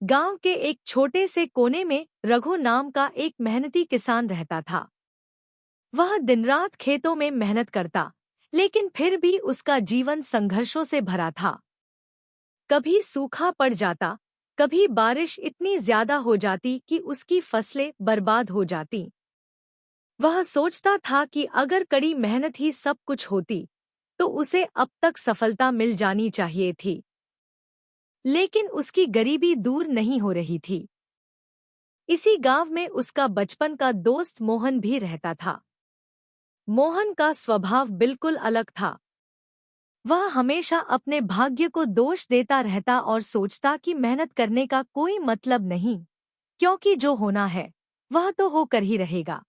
गांव के एक छोटे से कोने में रघु नाम का एक मेहनती किसान रहता था। वह दिन-रात खेतों में मेहनत करता, लेकिन फिर भी उसका जीवन संघर्षों से भरा था। कभी सूखा पड़ जाता, कभी बारिश इतनी ज्यादा हो जाती कि उसकी फसलें बर्बाद हो जाती। वह सोचता था कि अगर कड़ी मेहनत ही सब कुछ होती, तो उसे अब तक सफलता मिल जानी चाहिए थी। लेकिन उसकी गरीबी दूर नहीं हो रही थी। इसी गांव में उसका बचपन का दोस्त मोहन भी रहता था। मोहन का स्वभाव बिल्कुल अलग था। वह हमेशा अपने भाग्य को दोष देता रहता और सोचता कि मेहनत करने का कोई मतलब नहीं, क्योंकि जो होना है वह तो होकर ही रहेगा।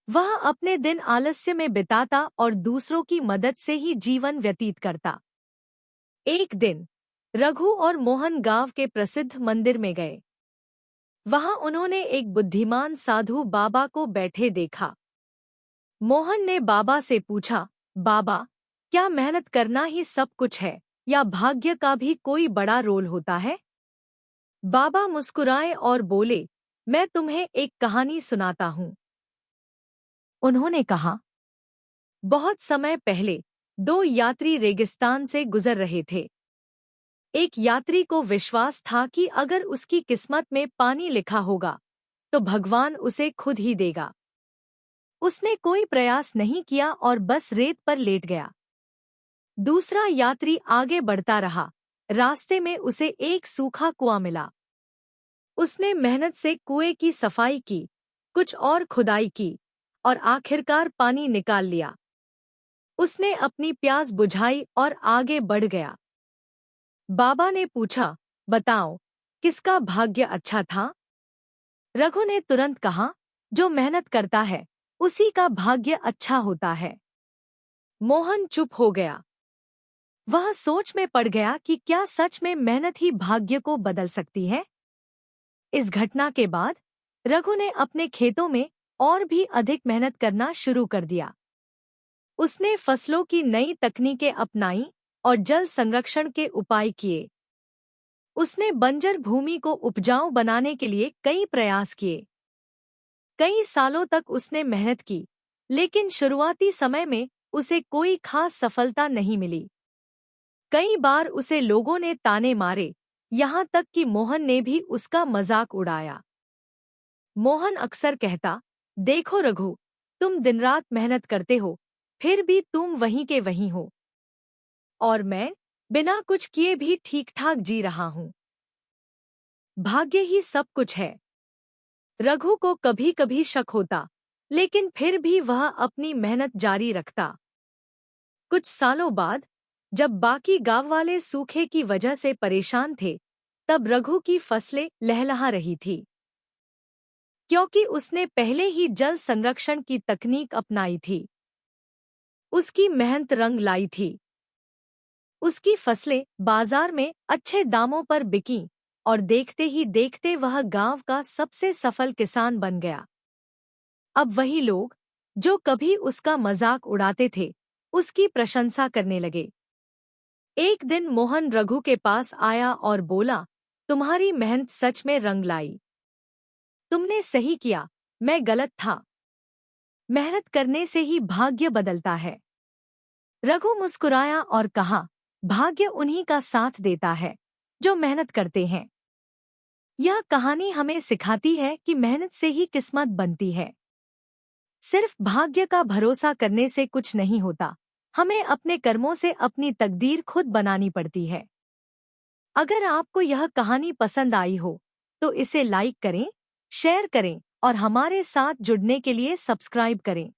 वह अपने दिन आलस्य में बिताता और दूसरों की मदद से ही जीवन व्यतीत करता। एक दिन रघु और मोहन गांव के प्रसिद्ध मंदिर में गए। वहां उन्होंने एक बुद्धिमान साधु बाबा को बैठे देखा। मोहन ने बाबा से पूछा, बाबा, क्या मेहनत करना ही सब कुछ है या भाग्य का भी कोई बड़ा रोल होता है? बाबा मुस्कुराए और बोले, मैं तुम्हें एक कहानी सुनाता हूँ। उन्होंने कहा, बहुत समय पहले दो यात्री रेगिस्तान से गुजर रहे थे। एक यात्री को विश्वास था कि अगर उसकी किस्मत में पानी लिखा होगा, तो भगवान उसे खुद ही देगा। उसने कोई प्रयास नहीं किया और बस रेत पर लेट गया। दूसरा यात्री आगे बढ़ता रहा। रास्ते में उसे एक सूखा कुआं मिला। उसने मेहनत से कुएं की सफाई की, कुछ और खुदाई की और आखिरकार पानी निकाल लिया। उसने अपनी प्यास बुझाई और आगे बढ़ गया। बाबा ने पूछा, बताओ, किसका भाग्य अच्छा था? रघु ने तुरंत कहा, जो मेहनत करता है उसी का भाग्य अच्छा होता है। मोहन चुप हो गया। वह सोच में पड़ गया कि क्या सच में मेहनत ही भाग्य को बदल सकती है? इस घटना के बाद रघु ने अपने खेतों में और भी अधिक मेहनत करना शुरू कर दिया। उसने फसलों की नई तकनीकें अपनाई और जल संरक्षण के उपाय किए। उसने बंजर भूमि को उपजाऊ बनाने के लिए कई प्रयास किए। कई सालों तक उसने मेहनत की, लेकिन शुरुआती समय में उसे कोई खास सफलता नहीं मिली। कई बार उसे लोगों ने ताने मारे, यहाँ तक कि मोहन ने भी उसका मजाक उड़ाया। मोहन अक्सर कहता, देखो रघु, तुम दिन-रात मेहनत करते हो, फिर भी तुम वहीं के वहीं हो। और मैं बिना कुछ किए भी ठीक-ठाक जी रहा हूँ। भाग्य ही सब कुछ है। रघु को कभी-कभी शक होता, लेकिन फिर भी वह अपनी मेहनत जारी रखता। कुछ सालों बाद, जब बाकी गांव वाले सूखे की वजह से परेशान थे, तब रघु की फसलें लहलहा रही थी। क्योंकि उसने पहले ही जल संरक्षण की तकनीक अपनाई थी। उसकी मेहनत रंग लाई थी। उसकी फसलें बाजार में अच्छे दामों पर बिकीं और देखते ही देखते वह गांव का सबसे सफल किसान बन गया। अब वही लोग, जो कभी उसका मजाक उड़ाते थे, उसकी प्रशंसा करने लगे। एक दिन मोहन रघु के पास आया और बोला, तुम्हारी मेहनत सच में रंग लाई। तुमने सही किया, मैं गलत था। मेहनत करने से ही भाग्य बदलता है। रघु मुस्कुराया और कहा, भाग्य उन्हीं का साथ देता है जो मेहनत करते हैं। यह कहानी हमें सिखाती है कि मेहनत से ही किस्मत बनती है। सिर्फ भाग्य का भरोसा करने से कुछ नहीं होता, हमें अपने कर्मों से अपनी तकदीर खुद बनानी पड़ती है। अगर आपको यह कहानी पसंद आई हो, तो इसे लाइक करें, शेयर करें और हमारे साथ जुड़ने के लिए सब्सक्राइब करें।